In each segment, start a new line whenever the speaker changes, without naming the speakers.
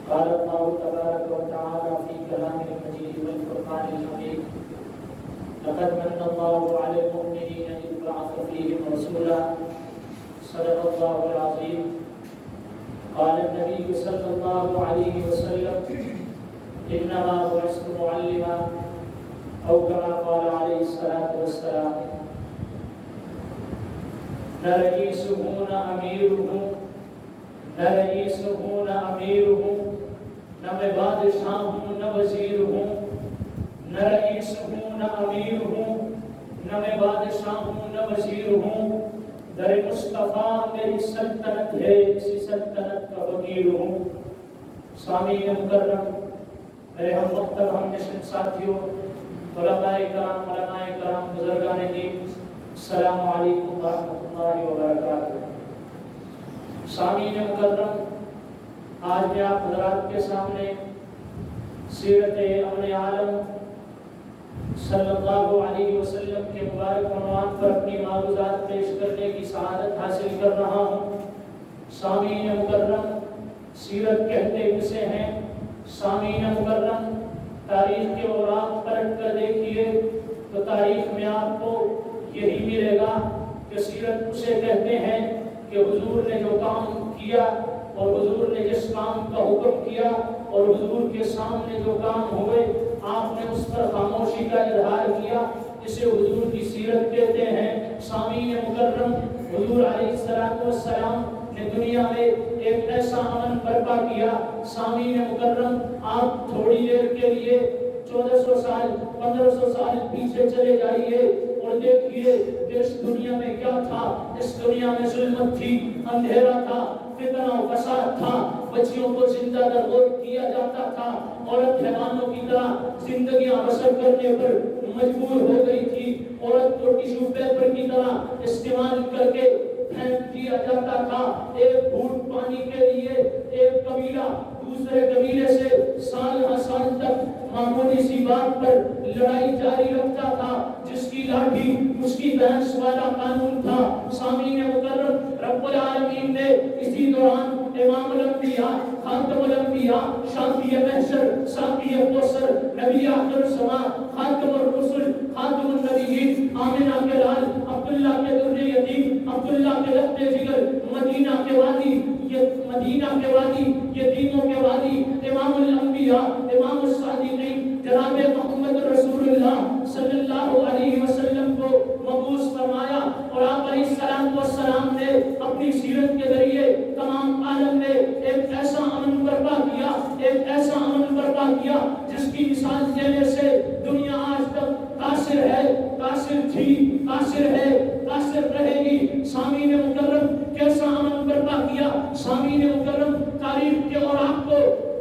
قال الله تبارك وتعالى في كلامه المجيد والفرقان الحميد لقد من الله على المؤمنين إذ بعث فيهم رسولا صدق الله العظيم. قال النبي صلى الله عليه وسلم إنما بعثت معلما أو كما قال عليه الصلاة والسلام. نہ رئیس ہوں نہ امیر ہوں، نہ رئیس ہوں نہ امیر ہوں، نہ میں بادشاہ ہوں نہ وزیر ہوں، نہ رئیس ہوں نہ امیر ہوں، نہ میں بادشاہ ہوں نہ وزیر ہوں، در مصطفیٰ میری سلطنت ہے، اسی سلطنت کا وکیل ہوں۔ سامعین مکرم، میرے ہم وقت ہم نشین ساتھیوں، علماء کرام، بزرگان دین، السلام علیکم ورحمۃ اللہ وبرکاتہ۔ سامعین مکرم، آج میں آپ حضرات کے سامنے سیرت امن عالم صلی اللہ علیہ وسلم کے مبارک عنوان پر اپنی معروضات پیش کرنے کی سعادت حاصل کر رہا ہوں۔ سامعین مکرم، سیرت کہتے کسے ہیں؟ سامعین مکرم، تاریخ کے اوراق پلٹ کر دیکھیے تو تاریخ میں آپ کو یہی ملے گا کہ سیرت اسے کہتے ہیں کہ حضور نے جو کام کیا اور حضور نے جس کام کا حکم کیا اور حضور کے سامنے جو کام ہوئے آپ نے اس پر خاموشی کا اظہار کیا، اسے حضور کی سیرت کہتے ہیں۔ سامعین مکرم، حضور علیہ السلام نے دنیا میں ایک ایسا امن برپا کیا۔ سامعین مکرم، آپ تھوڑی دیر کے لیے 1400 سال 1500 سال پیچھے چلے جائیے اور دیکھیے کہ اس دنیا میں کیا تھا۔ اس دنیا میں ظلمت تھی، اندھیرا تھا، فتنہ و فساد تھا، بچیوں کو زندہ درگور کیا جاتا تھا، عورت حیوانوں کی طرح زندگیاں بسر کرنے پر مجبور ہو گئی تھی، عورت کو ٹیشو پیپر کی طرح استعمال کر کے پھینک دیا جاتا تھا۔ ایک گھونٹ پانی کے لیے ایک قبیلہ دوسرے قبیلے سے سال ہر سال تک معمولی سی بات پر لڑائی جاری رکھتا تھا، جس کی لاٹھی اس کی بحث والا قانون تھا۔ سامعین مکرم، رب العالمین نے اسی دوران امام الانبیاء، خاتم الانبیاء، شافی محشر، ساقی کوثر، نبی آخر الزمان، خاتم الرسل، خاتم النبیین، آمنہ کے لال، عبداللہ کے در یتیم، عبداللہ کے لخت جگر، مدینہ کے وادی، یتیموں کے وادی، امام الانبیاء، امام الصادقین، جناب محمد رسول اللہ صلی اللہ علیہ وسلم کو مبعوث فرمایا، اور آپ علیہ السلام نے اپنی سیرت کے ذریعے تمام عالم میں ایک ایسا امن برپا کیا، ایک ایسا امن برپا کیا جس کی مثال دینے سے دنیا آج تک قاصر ہے، قاصر تھی، قاصر ہے، قاصر رہے گی۔ سامعین مکرم، کیسا امن برپا کیا؟ سامعین مکرم، تاریخ کے اوراق کو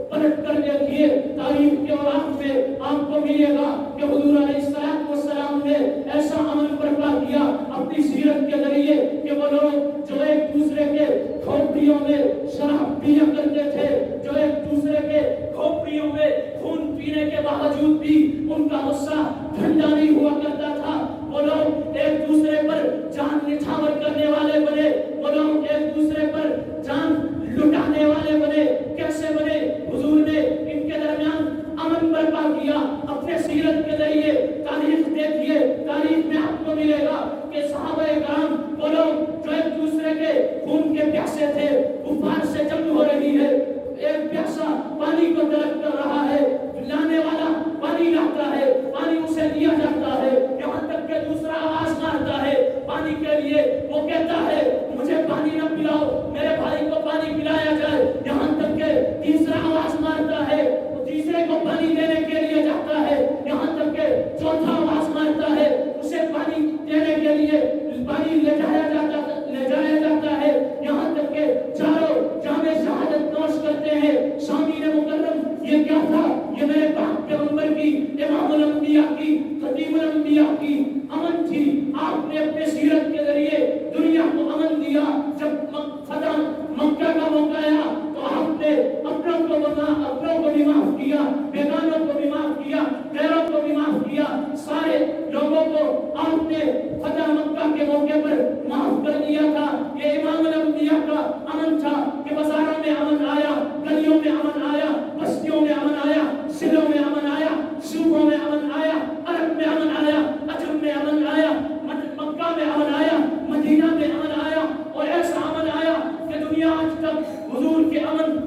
پلٹ کر دیکھیے، تاریخ کے اوراق میں آپ کو ملے گا کہ حضور علیہ السلام نے ایسا امن برپا کیا اپنی سیرت کے ذریعے کہ وہ لوگ جو ایک دوسرے کے کھوپڑیوں میں شراب پیا کرتے تھے، جو ایک دوسرے کے کھوپڑیوں میں خون پینے کے باوجود بھی ان کا غصہ ٹھنڈا نہیں ہوا کرتا تھا، وہ لوگ ایک دوسرے پر جان نچھاور کرنے والے بنے، وہ لوگ ایک دوسرے پر جان لٹانے والے بنے۔ کیسے بنے؟ حضور نے ان کے درمیان امن برپا کیا اپنے سیرت کے ذریعے۔ تاریخ دیکھیے، تاریخ میں آپ کو ملے گا کہ صحابہ کرام وہ لوگ جو ایک دوسرے کے خون کے پیاسے تھے، کفار سے جنگ ہو رہی ہے، ایک پیاسا پانی کو طلب کر رہا ہے، لانے والا پانی لاتا ہے، پانی اسے دیا جاتا ہے، یہاں تک کہ دوسرا آواز مارتا ہے پانی کے لیے، وہ کہتا ہے مجھے پانی نہ پلاؤ، میرے بھائی کو پانی پلایا جائے، یہاں تک کہ تیسرا آواز مارتا ہے، تیسرے کو پانی دینے کے لیے جاتا ہے، یہاں تک کہ چوتھا آواز مارتا ہے، اسے پانی دینے کے لیے پانی لے جایا جاتا ہے، یہاں تک کہ چاروں جامع شہادت نوش کرتے ہیں۔ سامعین مکرم، یہ کیا، بیگانوں کو بھی معاف کیا، غیروں کو بھی معاف کیا، سارے لوگوں کو آپ نے فتح مکہ کے موقع پر معاف کر دیا تھا۔ یہ امام الانبیاء کا امن تھا کہ بازاروں میں امن آیا، گلیوں میں امن آیا، بستیوں میں امن آیا، ضلعوں میں امن آیا، صوبوں میں امن آیا، عرب میں امن آیا، عجم میں امن آیا، مکہ میں امن آیا، مدینہ میں امن آیا، اور ایسا امن آیا کہ دنیا آج تک حضور کے امن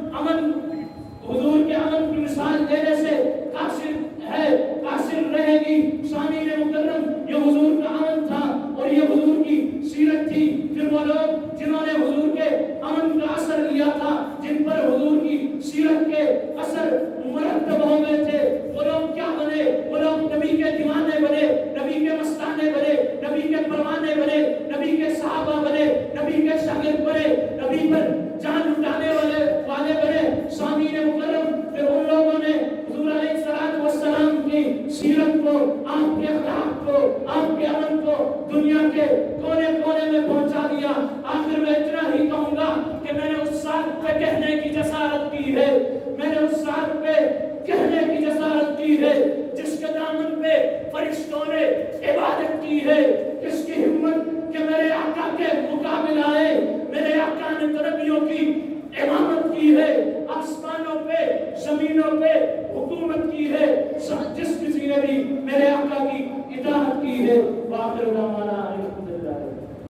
کی مثال دینے سے قاصر رہے گی۔ سامعین مکرم، یہ حضور کا امن تھا اور یہ حضور کی سیرت تھی۔ پھر وہ لوگ جنہوں نے حضور کے امن کا اثر لیا تھا، جن پر حضور کی سیرت کے اثر مرتب ہو گئے تھے، وہ لوگ کیا بنے؟ وہ لوگ نبی کے دیوانے بنے، نبی کے مستانے بنے، نبی کے پروانے بنے، نبی کے صحابہ بنے، نبی کے شاگرد بنے، نبی پر جان لٹانے والے بنے۔ سامعین مکرم، پھر ان لوگوں نے حضور علیہ الصلوۃ والسلام کی سیرت کو، آپ کے اخلاق کو، آپ کے امن کو دنیا کے کونے کونے میں پہنچا دیا۔ آخر میں اتنا ہی کہوں گا کہ میں نے اس ساتھ پہ کہنے کی جسارت کی ہے، میں نے اس ساتھ پہ کہنے کی جسارت کی ہے جس کے دامن پہ فرشتوں نے عبادت کی ہے، جس کی ہمت کہ میرے آقا کے مقابل آئے، میرے آقا نے نبیوں کی امامت کی ہے، آسمانوں پہ، زمینوں پہ